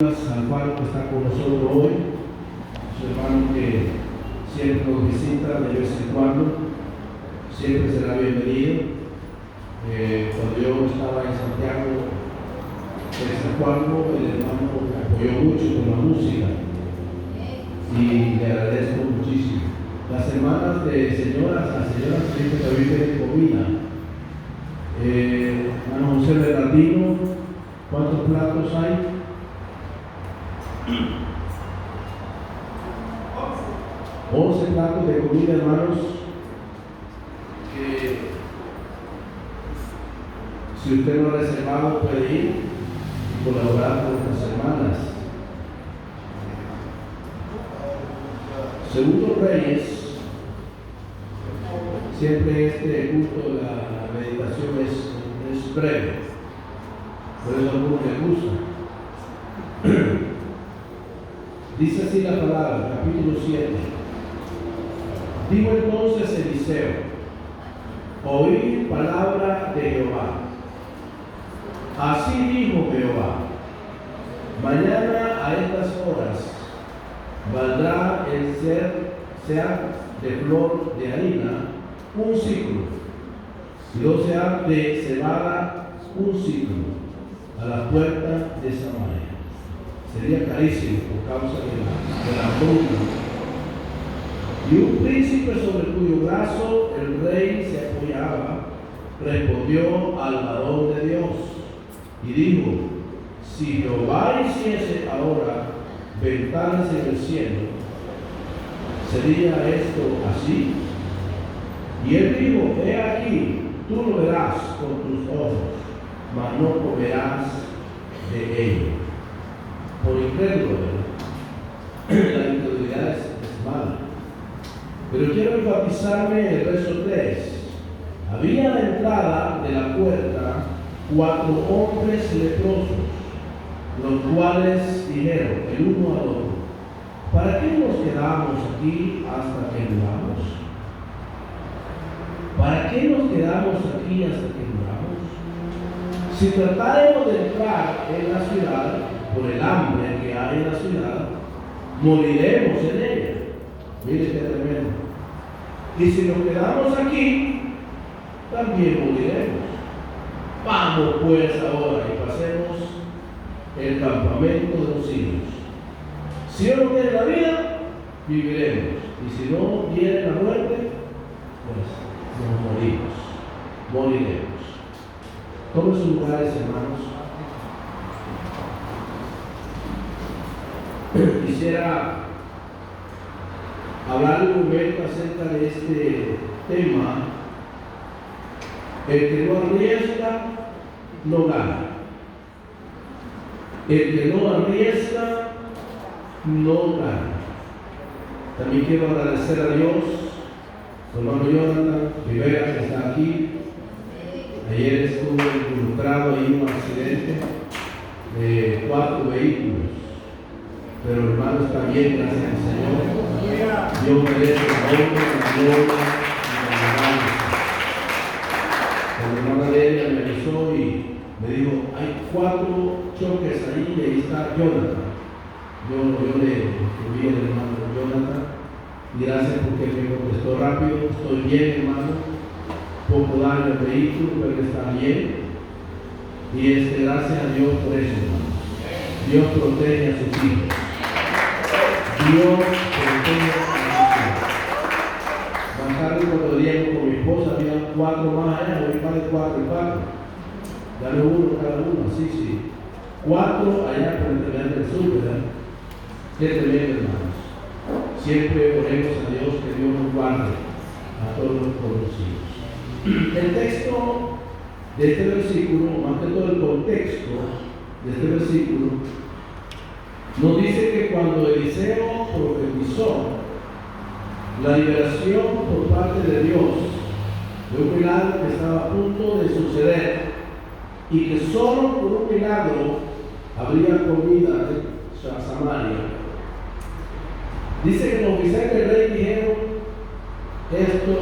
Alfaro, que está con nosotros hoy, su hermano que siempre nos visita de vez en cuando, siempre será bienvenido. Cuando yo estaba en Santiago, de vez en cuando, el hermano me apoyó mucho con la música y le agradezco muchísimo. Las hermanas de señoras, las señoras siempre también tienen comida. Hermano José Bernardino, ¿cuántos platos hay? 11 platos de comida, hermanos, que si usted no ha reservado puede ir y colaborar con nuestras hermanas. Segundo Reyes, siempre este culto de la meditación es breve, por eso a algunos les gusta. Dice así la palabra, capítulo 7. Dijo entonces Eliseo: oí palabra de Jehová. Así dijo Jehová: mañana a estas horas valdrá el seah de flor de harina un ciclo, y 2 seah de cebada un ciclo, a la puerta de Samaria. Sería carísimo por causa de la hambruna. Y un príncipe sobre cuyo brazo el rey se apoyaba respondió al varón de Dios y dijo: si Jehová hiciese ahora ventanas en el cielo, ¿sería esto así? Y él dijo: he aquí, tú lo verás con tus ojos, mas no comerás de ello. Por incrédulo, la incredulidad es mala. Pero quiero enfatizarme en el verso 3. Había a la entrada de la puerta 4 hombres leprosos, los cuales dijeron el uno al otro: ¿para qué nos quedamos aquí hasta que muramos? ¿Para qué nos quedamos aquí hasta que muramos? Si tratáramos de entrar en la ciudad, por el hambre que hay en la ciudad, moriremos en ella. Mire qué tremendo. Y si nos quedamos aquí, también moriremos. Vamos pues ahora y pasemos el campamento de los siglos. Si Dios no tiene la vida, viviremos. Y si no viene la muerte, pues nos moriremos. Tomen sus lugares, hermanos. Quisiera hablar un momento acerca de este tema: el que no arriesga no gana. El que no arriesga no gana. También quiero agradecer a Dios, su hermano Jonathan Rivera, que está aquí. Ayer estuve involucrado en un accidente de 4 vehículos. Pero hermano está bien, gracias al Señor. Dios merece la honra, la gloria y la alabanza. La hermana de ella me avisó y me dijo: hay 4 choques ahí y ahí está Jonathan. Yo le escribí al hermano Jonathan y gracias porque me contestó rápido: estoy bien, hermano, poco daño al vehículo, pero está bien. Y gracias a Dios por eso, hermano. Dios protege a sus hijos. Dios protege a sus hijos. Más tarde, cuando digo con mi esposa, había 4 más allá, hoy más de 4 y 4. Dale uno cada uno, sí. 4 allá por el terminal del sur, ¿verdad? Qué tremendo, hermanos. Siempre oremos a Dios que Dios nos guarde a todos los conocidos. El texto de este versículo, más que todo el contexto de este versículo, nos dice que cuando Eliseo profetizó la liberación por parte de Dios de un milagro que estaba a punto de suceder y que solo por un milagro habría comida en Samaria, dice que los oficiales del rey dijeron: esto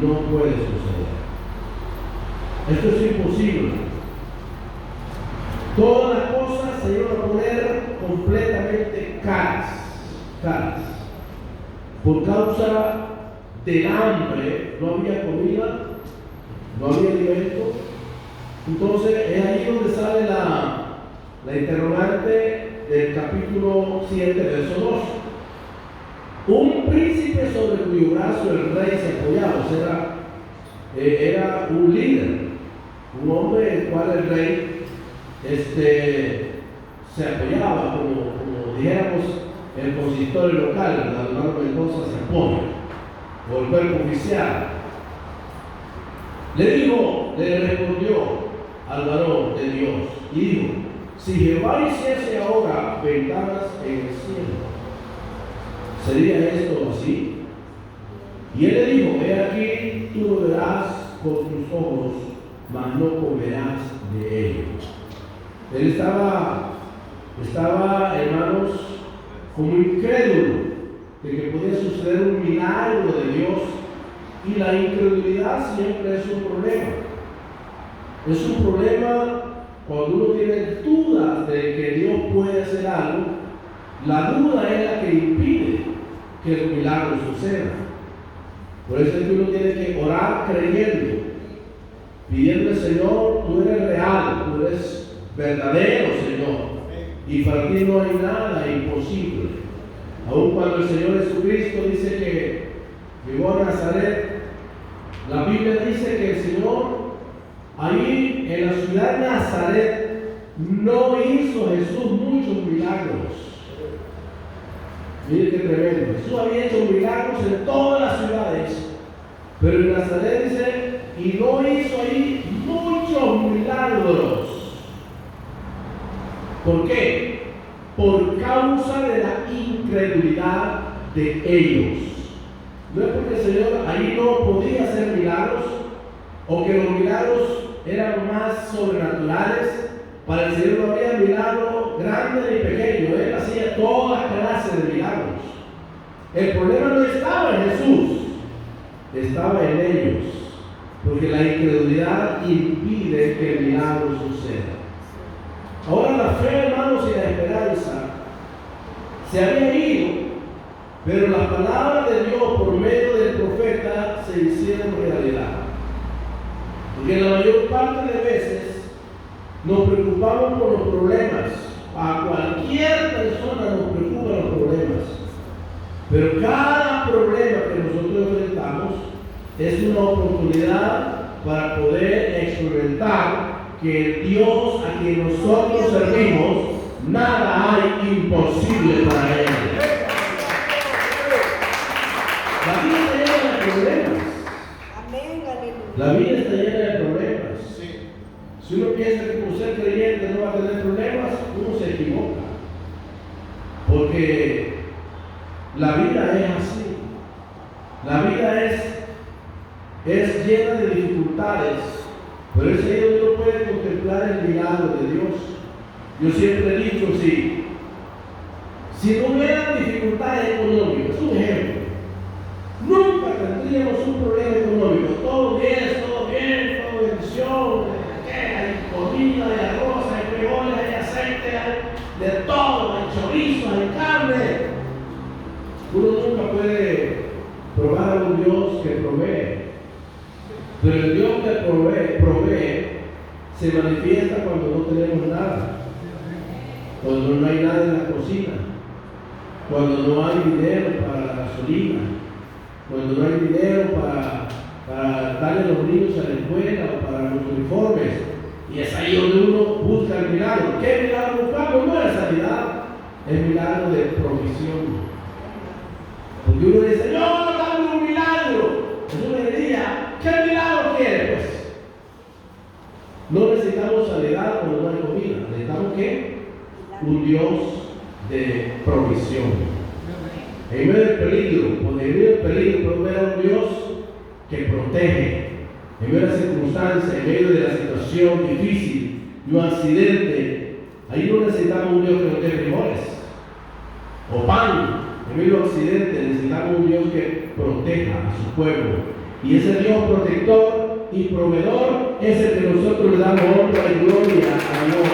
no puede suceder, esto es imposible. Todas las cosas se iban a poner completamente caras. Por causa del hambre, no había comida, no había alimento. Entonces es ahí donde sale la interrogante del capítulo 7, verso 2. Un príncipe sobre cuyo brazo el rey se apoyaba, o sea, era un líder, un hombre en el cual el rey se apoyaba, como dijéramos el consistorio local, la hermana Mendoza se apoya, o el cuerpo oficial. Le respondió al varón de Dios y dijo: si Jehová hiciese ahora ventanas en el cielo, ¿sería esto así? Y él le dijo: he aquí, tú lo verás con tus ojos, mas no comerás de ellos. Él estaba, hermanos, como incrédulo de que podía suceder un milagro de Dios, y la incredulidad siempre es un problema. Es un problema cuando uno tiene dudas de que Dios puede hacer algo. La duda es la que impide que el milagro suceda. Por eso es que uno tiene que orar creyendo, pidiendo al Señor: tú eres real, tú eres verdadero, Señor, y para ti no hay nada imposible. Aun cuando el Señor Jesucristo dice que llegó a Nazaret, la Biblia dice que el Señor ahí en la ciudad de Nazaret no hizo Jesús muchos milagros. Miren qué tremendo. Jesús había hecho milagros en todas las ciudades, pero en Nazaret dice, y no hizo ahí muchos milagros. ¿Por qué? Por causa de la incredulidad de ellos. No es porque el Señor ahí no podía hacer milagros, o que los milagros eran más sobrenaturales. Para el Señor no había milagro grande ni pequeño. Él hacía toda clase de milagros. El problema no estaba en Jesús, estaba en ellos, porque la incredulidad impide que el milagro suceda. Ahora la fe, hermanos, y la esperanza se habían ido, pero las palabras de Dios por medio del profeta se hicieron realidad. Porque la mayor parte de veces nos preocupamos por los problemas. A cualquier persona nos preocupan los problemas. Pero cada problema que nosotros enfrentamos es una oportunidad para poder experimentar que el Dios a quien nosotros servimos, nada hay imposible para él. La vida está llena de problemas. La vida está llena de problemas. Si uno piensa que por ser creyente no va a tener problemas, uno se equivoca. Porque la vida es así. La vida es llena de dificultades, pero es ahí donde uno puede contemplar el milagro de Dios. Yo siempre he dicho, si no hubieran dificultades económicas, un ejemplo, nunca tendríamos un problema económico. Todo bien, todo bendición. Hay comida, hay arroz, hay frijoles, hay aceite, hay de todo, hay chorizo, hay carne. Uno nunca puede probar a un Dios que provee, pero el Dios que provee se manifiesta cuando no tenemos nada, cuando no hay nada en la cocina, cuando no hay dinero para la gasolina, cuando no hay dinero para darle a los niños a la escuela o para los uniformes. Y es ahí donde uno busca el milagro. ¿Qué milagro buscamos? No es sanidad, es milagro de provisión. Porque uno dice: Señor, dame un milagro. Jesús le diría: ¿qué milagro quieres? Pues no necesitamos sanidad cuando no hay comida. ¿Necesitamos qué? Un Dios de provisión. En medio del peligro, cuando en medio del peligro podemos ver a un Dios que protege. En medio de la circunstancia, en medio de la situación difícil, de un accidente, ahí no necesitamos un Dios que nos dé frijoles o pan. En medio del accidente necesitamos un Dios que proteja a su pueblo. Y ese Dios protector y proveedor es el que nosotros le damos honra y gloria a Dios.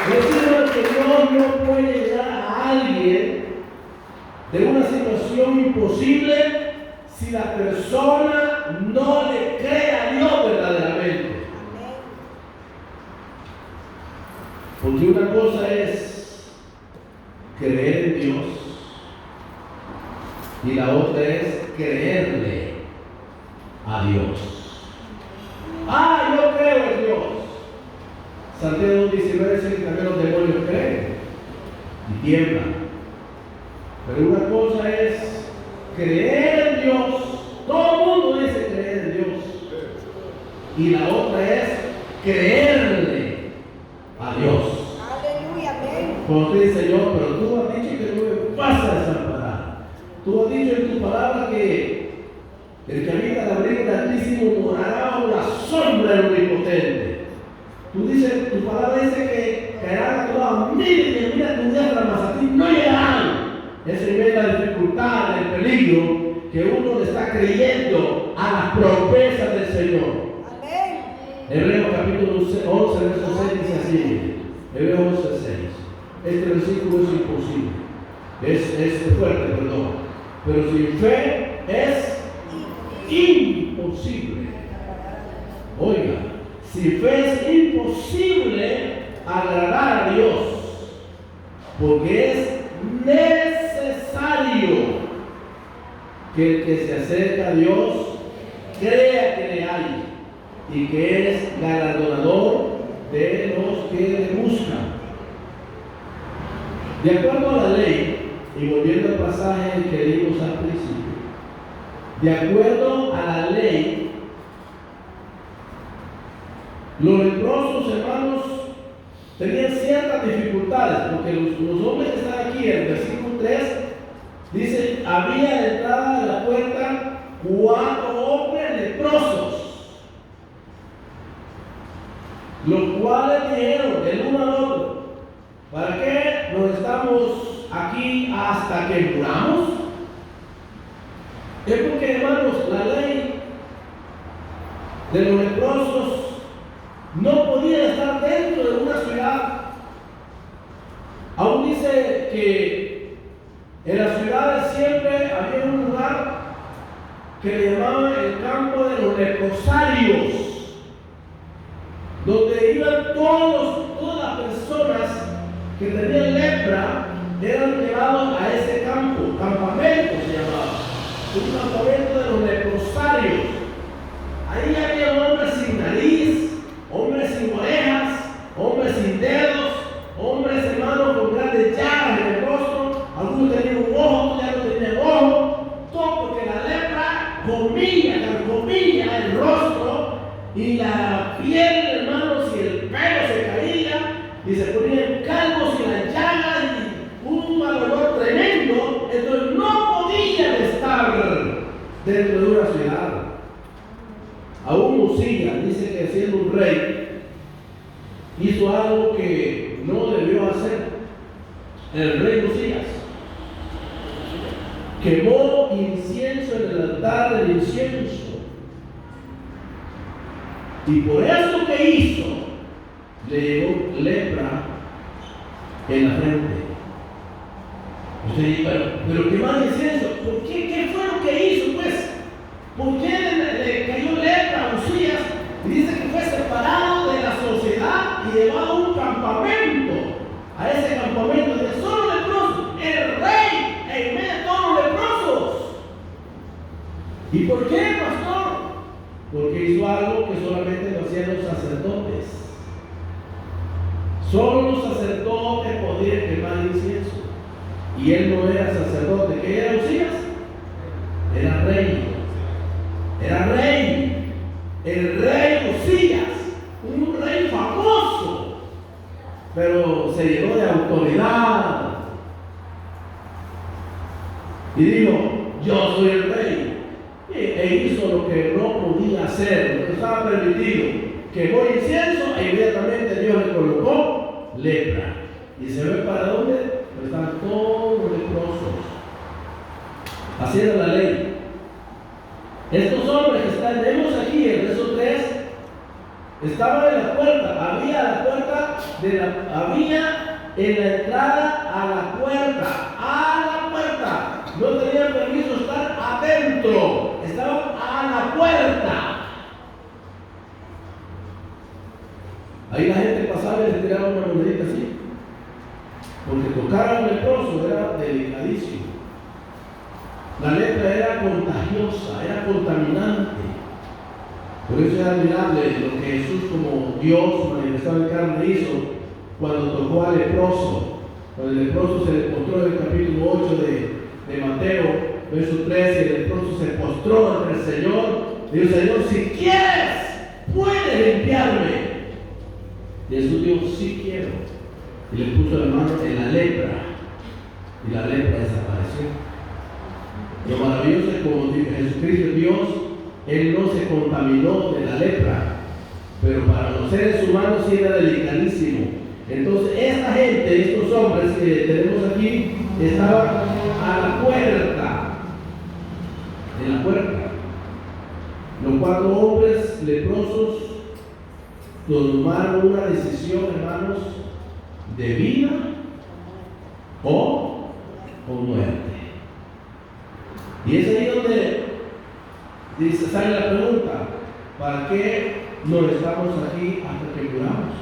Decimos que Dios no puede llevar a alguien de una situación imposible si la persona no le cree a Dios verdaderamente. Porque una cosa es creer en Dios y la otra es creerle a Dios. Yo creo en Dios. Santiago 19 dice que también los demonios creen y tiemblan. Pero una cosa es creer en Dios. Todo el mundo dice creer en Dios. Y la otra es creerle a Dios. Aleluya, amén. Cuando te dice Señor, pero tú has dicho que no me vas a desamparar. Tú has dicho en tu palabra que el que habita el abrigo del Altísimo morará bajo la sombra del Omnipotente. Tú dices, tu palabra dice que caerán a tu lado mil y mil a tu diestra, mas a ti no llegarán. Esa es la dificultad, el peligro que uno le está creyendo a las promesas del Señor. Amén. Hebreos capítulo 11, verso 6 dice así. Hebreos 11, 6. Este versículo es imposible. Es fuerte, perdón. Pero sin fe es imposible. Oiga, sin fe es imposible agradar a Dios. Porque es necesario que el que se acerca a Dios crea que le hay y que es galardonador de los que le buscan. De acuerdo a la ley, y volviendo al pasaje que leímos al principio, de acuerdo a la ley, los leprosos, hermanos, tenían ciertas dificultades, porque los hombres que están aquí, en el versículo 3, dice, había de entrada de la puerta 4 hombres leprosos, los cuales dijeron el uno al otro, ¿para qué nos estamos aquí hasta que muramos? Es porque, hermanos, la ley de los leprosos no podía estar dentro de una ciudad. Aún dice que en las ciudades siempre había un lugar que le llamaban el campo de los leprosarios, donde iban todas las personas que tenían lepra, eran llevados a ese campo, campamento se llamaba, un campamento de los leprosarios. Ahí había hombres sin nariz, hombres sin orejas, hombres sin dedos, hombres, hermanos, con grandes llagas en el rostro. Algunos tenían un ojo, otros ya no tenían ojo. Todo porque la lepra comía el rostro y la piel, hermanos, y el pelo se caía y se ponían calvos y las llagas y un mal olor tremendo. Entonces no podían estar dentro de una ciudad. Aún Usías dice que siendo un rey hizo algo que no debió hacer. El rey Usías quemó incienso en el altar del incienso, y por eso que hizo le llegó lepra en la frente. Usted dice, pero quemar incienso, ¿por qué? ¿Qué fue lo que hizo, pues? ¿Por qué le cayó lepra a Usías? Y dice que fue separado de la sociedad y llevado a un campamento. A ese campamento de solo leprosos, el rey en medio de todos los leprosos. ¿Y por qué, pastor? Porque hizo algo que solamente lo hacían los sacerdotes. Solo los sacerdotes podían quemar incienso. Y él no era sacerdote. ¿Qué era Usías? Era rey. Era rey, el rey Usías, un rey famoso, pero se llenó de autoridad y dijo, yo soy el rey, e hizo lo que no podía hacer, lo que estaba permitido, quemó incienso e inmediatamente Dios le colocó lepra. ¿Y se ve para dónde? Pues están todos los leprosos. Así era la ley. Estos hombres que vemos aquí en el verso 3, Estaba en la puerta, había en la entrada a la puerta. No tenían permiso estar adentro, estaban a la puerta. Ahí la gente pasaba y les tiraba una monedita así, porque tocar al leproso era delicadísimo. La lepra era contagiosa, era contaminante. Por eso es admirable lo que Jesús, como Dios manifestado en carne, hizo cuando tocó al leproso. Cuando el leproso se le postró en el capítulo 8 de Mateo, verso 13, el leproso se postró ante el Señor. Dijo: Señor, si quieres, puedes limpiarme. Y Jesús dijo: sí quiero. Y le puso la mano en la lepra, y la lepra desapareció. Lo maravilloso es como Jesucristo es Dios, Él no se contaminó de la lepra, pero para los seres humanos sí era delicadísimo. Entonces esta gente, estos hombres que tenemos aquí, estaban a la puerta, en la puerta. Los 4 hombres leprosos tomaron una decisión, hermanos, de vida o muerte. Y es ahí donde sale la pregunta: ¿para qué no estamos aquí hasta que muramos?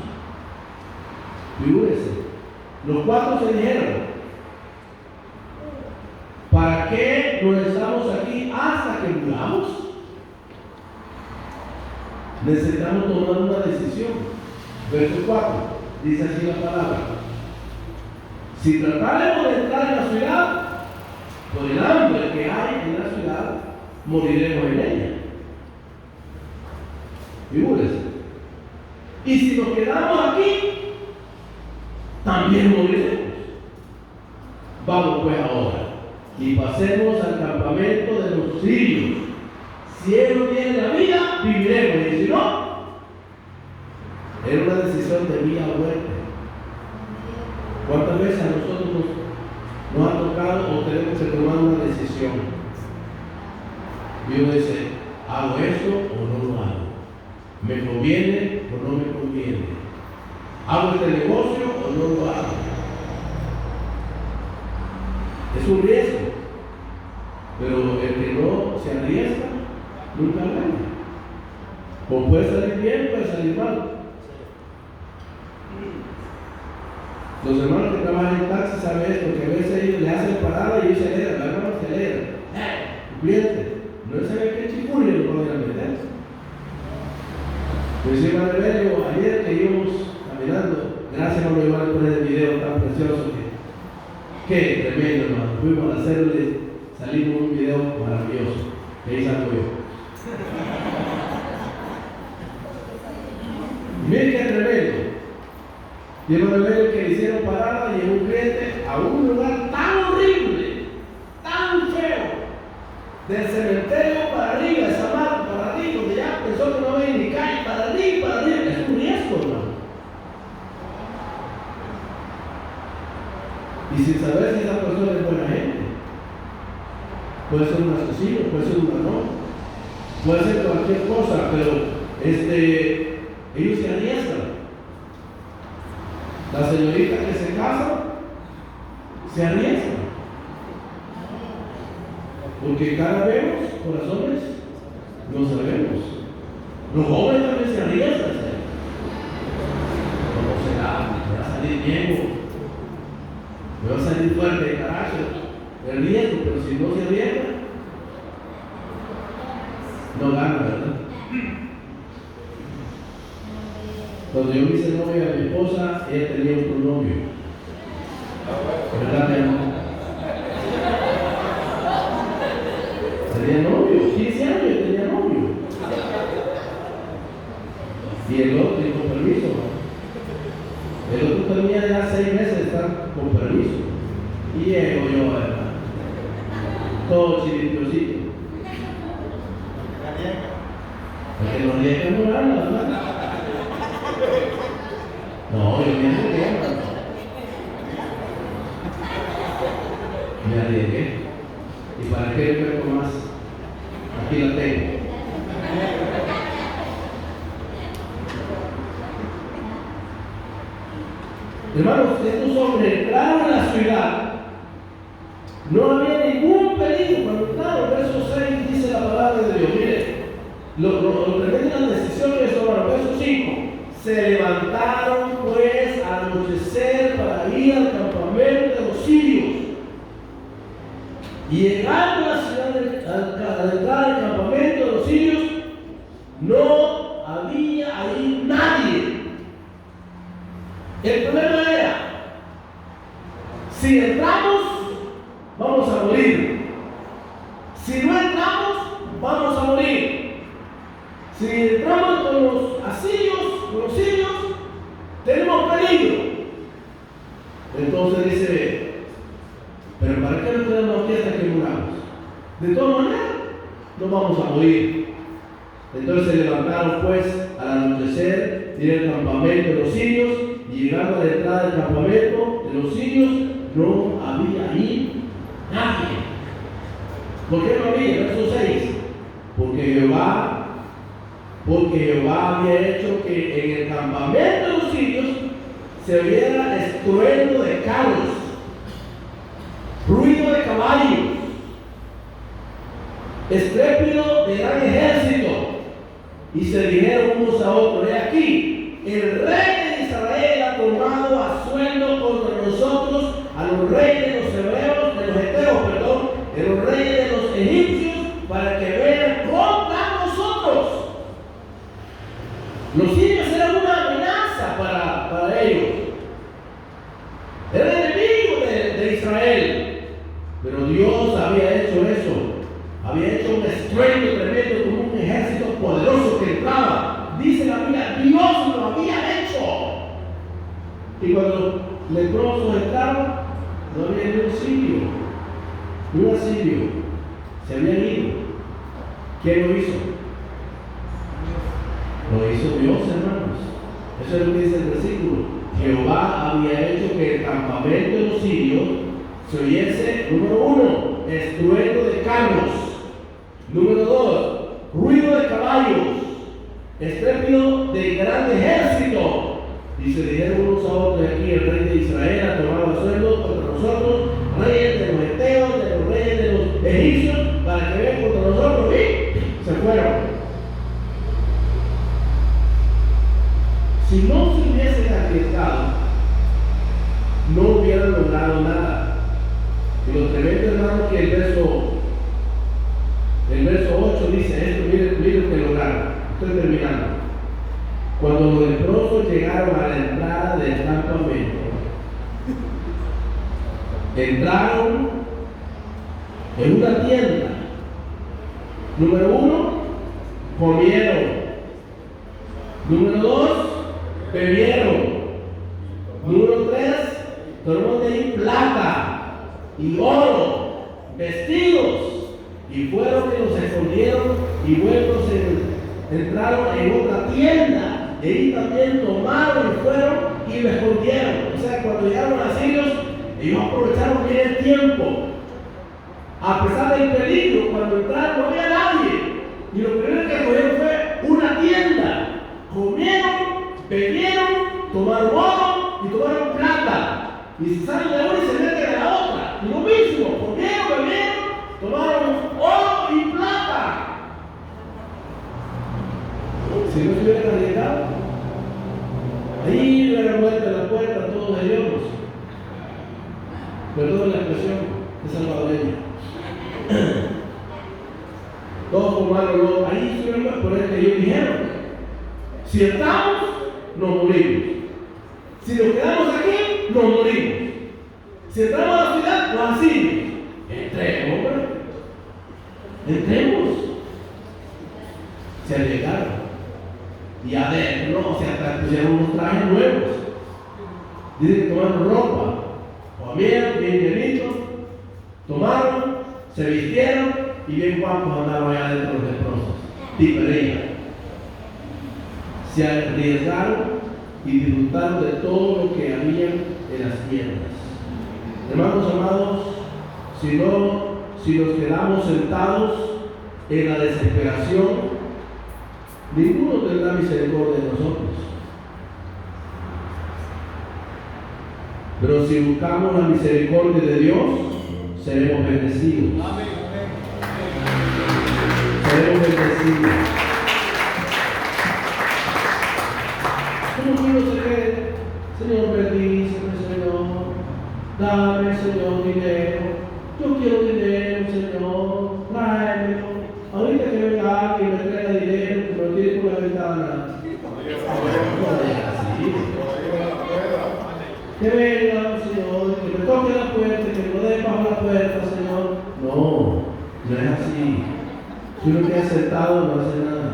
Figúrese, los 4 se dijeron: ¿para qué no estamos aquí hasta que muramos? Necesitamos tomar una decisión. Verso 4, dice así la palabra: si tratáramos de entrar en la ciudad, por el hambre que hay en la ciudad, moriremos en ella. Figúrese. Y si nos quedamos aquí, también moriremos. Vamos pues ahora y pasemos al campamento de los sirios. Si Él nos tiene la vida, viviremos, y si no, era una decisión de vida o muerte. ¿Cuántas veces a nosotros nos ha tocado o tenemos que tomar una decisión? Y uno dice: ¿hago esto o no lo hago? ¿Me conviene o no me conviene? ¿Hago este negocio o no lo hago? Es un riesgo, pero el que no se arriesga nunca gana. O puede salir bien, puede salir mal. Los hermanos que trabajan en taxi saben esto, que a veces ellos le hacen parada y ellos se alegran, la hermana se alegra. El cliente no sabe qué chicurria lo van a meter. Pues sí, Padre Belio, ayer que íbamos caminando, gracias hermano Iván por ese video tan precioso, que tremendo, hermano. Fuimos a hacerle, salimos un video maravilloso, que ahí salgo yo. Miren qué tremendo. Y hermano Belio, que le hicieron parada y en un cliente a un lugar tan horrible, tan feo, del cementerio para arriba, de San Marcos para arriba, donde ya pensó que no había ni calle, para arriba, es un riesgo, hermano. Y sin saber si esa persona es buena gente, puede ser un asesino, puede ser un ladrón, puede ser cualquier cosa, pero ellos se arriesgan. La señorita que se casa se arriesga, porque cada vez, corazones, no sabemos. Los jóvenes también se arriesgan. ¿Cómo será? ¿Me va a salir viejo? ¿Me va a salir fuerte de carácter? El riesgo, pero si no se arriesga, no gana, ¿verdad? Cuando yo me hice novia a mi esposa, ella tenía otro novio. ¿Verdad, mi amor? Tenía novio, 15 años tenía novio. Y el otro, y con permiso, ¿no? El otro tenía ya 6 meses de estar con permiso. Y llego yo, ¿verdad? Todo chiripiosito. Porque los riesgos no ganan, ¿verdad? No, yo me arriesgué. Me arriesgué. ¿Y para qué le cuento más? Aquí la tengo. estos hombres entraron en la ciudad, no había ningún peligro. Cuando entraron, verso 6 dice la palabra de Dios. Mire, lo tremendo de la decisión que tomaron. Verso 5. Se levantaron pues al anochecer para ir al campamento de los sirios. Y llegando a la ciudad, al entrar al campamento de los sirios, no había ahí nadie. El problema era, si entramos, vamos a morir. Si no entramos, vamos a morir. Si entramos con los sirios, tenemos peligro. Entonces dice, pero ¿para qué nos quedamos aquí hasta que muramos? De todas maneras, no vamos a morir. Entonces se levantaron pues al anochecer, y el campamento de los sirios, y llegando a la entrada del campamento de los sirios, no había ahí nadie. ¿Por qué no había? Verso 6. Porque Jehová había hecho que en el campamento de los sirios se oyera estruendo de carros, ruido de caballos, estrépito de gran ejército. Y se dijeron unos a otros: he aquí, el rey de Israel ha tomado a sueldo contra nosotros a los reyes de los hebreos, de los heteos, de los reyes de los egipcios, para que vean contra nosotros. Los sirios eran una amenaza para ellos. Eran enemigos de Israel. Pero Dios había hecho eso. Había hecho un estruendo tremendo como un ejército poderoso que entraba. Dice la Biblia, Dios lo había hecho. Y cuando los leprosos entraron, no había ni un sirio, ni un asirio. Se habían ido. ¿Quién lo hizo? Lo hizo Dios, hermanos. Eso es lo que dice el versículo. Jehová había hecho que el campamento de los sirios se oyese, número 1, estruendo de carros. Número 2, ruido de caballos, estrépito de gran ejército. Y se dijeron unos a otros: aquí el rey de Israel ha tomado sueldo contra nosotros, reyes de los heteos, de los reyes de los egipcios, para que vean contra nosotros. Y se fueron. Si no se hubiesen arriesgado, no hubieran logrado nada. Y lo tremendo, hermano, que el verso 8 dice esto. Miren que lograron. Estoy terminando. Cuando los leprosos llegaron a la entrada del campamento, entraron en una tienda. Número 1, comieron. Número 2, bebieron. Número 3, tomaron de ahí plata y oro, vestidos. Y fueron y los escondieron, y luego entraron en otra tienda, y ahí también tomaron y fueron y lo escondieron. O sea, cuando llegaron a sirios, ellos aprovecharon bien el tiempo. A pesar del peligro, cuando entraron no había nadie. Y lo primero que cogieron fue una tienda. Comieron, bebieron, tomaron oro y tomaron plata. Y si salen de una y se meten a la otra. Y lo mismo, comieron, bebieron, tomaron oro y plata. Si no se hubieran arriesgado, ahí hubieran muerto en la puerta todos ellos. Perdón la expresión, es salvadoreña. Todos tomaron, ahí estuvieron por el que ellos dijeron: si estamos, nos morimos. Si nos quedamos aquí, nos morimos. Si entramos a la ciudad, nos asignan. Entremos, hombre. Entremos. Se arriesgaron. Y adentro, o sea, hasta pusieron unos trajes nuevos. Dicen que tomaron ropa. Comieron bien llenito, tomaron, se vistieron y bien guapos andaban allá adentro los leprosos. Tipería. Se arriesgaron y disfrutaron de todo lo que había en las tiendas. Hermanos amados, si nos quedamos sentados en la desesperación, ninguno tendrá misericordia de nosotros. Pero si buscamos la misericordia de Dios, seremos bendecidos. Seremos bendecidos. Como uno se cree, Señor, bendíceme, Señor. Dame, Señor, dinero. Yo quiero dinero, Señor. Tráemelo. Ahorita que venga alguien y me traiga dinero, que me lo tire por la ventana. Que venga, Señor, que me toque la puerta, que me lo dé bajo la puerta, Señor. No, no es así. Si uno queda sentado, no hace nada.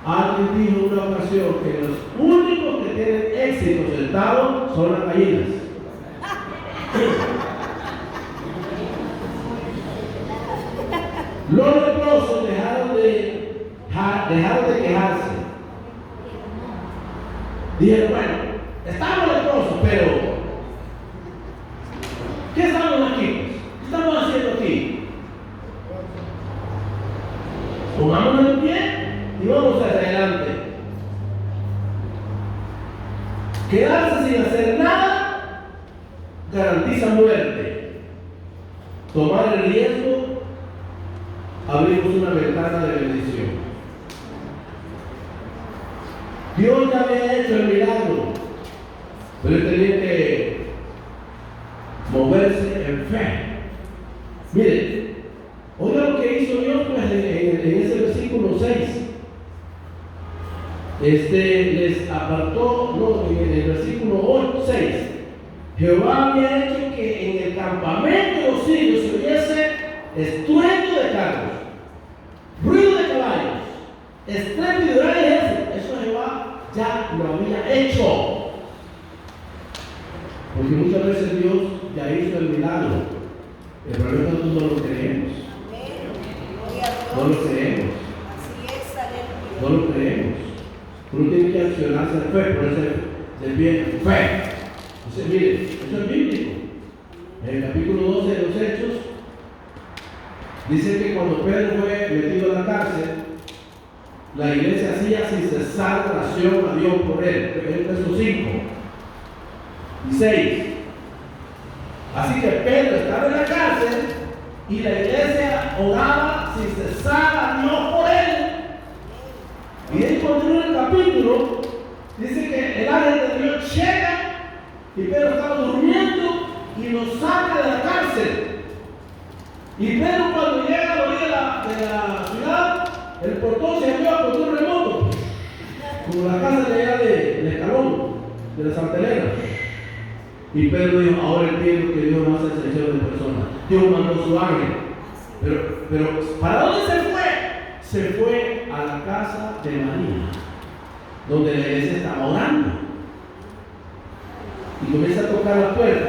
Alguien dijo en una ocasión que los únicos que tienen éxito sentados son las gallinas. Los leprosos dejaron de quejarse. Dijeron, bueno, estamos leprosos, pero ¿qué estamos aquí? ¿Qué estamos haciendo aquí? Pongámonos en pie y vamos hacia adelante. Quedarse sin hacer nada garantiza muerte. Tomar el riesgo, abrimos una ventana de bendición. Dios ya había hecho el milagro, pero él tenía que moverse en fe. Miren, oiga lo que hizo Dios pues, en ese versículo 6. Les apartó, no, en el versículo 6. Jehová había hecho que en el campamento de los sirios se oyese estruendo de carros, ruido de caballos, estrépito de gran ejército. Eso Jehová ya lo había hecho. Porque muchas veces Dios ya hizo el milagro. El problema es que nosotros no lo creemos. No lo creemos. No lo creemos. Uno tiene que accionarse en fe, por eso de pie en fe. Entonces, miren, eso es bíblico. En el capítulo 12 de los Hechos, dice que cuando Pedro fue metido a la cárcel, la iglesia hacía sin cesar oración a Dios por él. En el verso 5 y 6. Así que Pedro estaba en la cárcel y la iglesia oraba sin cesar a Dios por él. Y ahí continúa el capítulo, dice que el ángel de Dios llega y Pedro estaba durmiendo y lo saca de la cárcel. Y Pedro cuando llega a la orilla de la ciudad, el portón se abrió a control remoto, como la casa de allá del escalón, de la Santa Elena. Y Pedro dijo, ahora entiendo que Dios no hace excepción de personas. Dios mandó su ángel. Pero ¿para dónde se fue? Se fue a la casa de María, donde la iglesia estaba orando. Y comienza a tocar la puerta.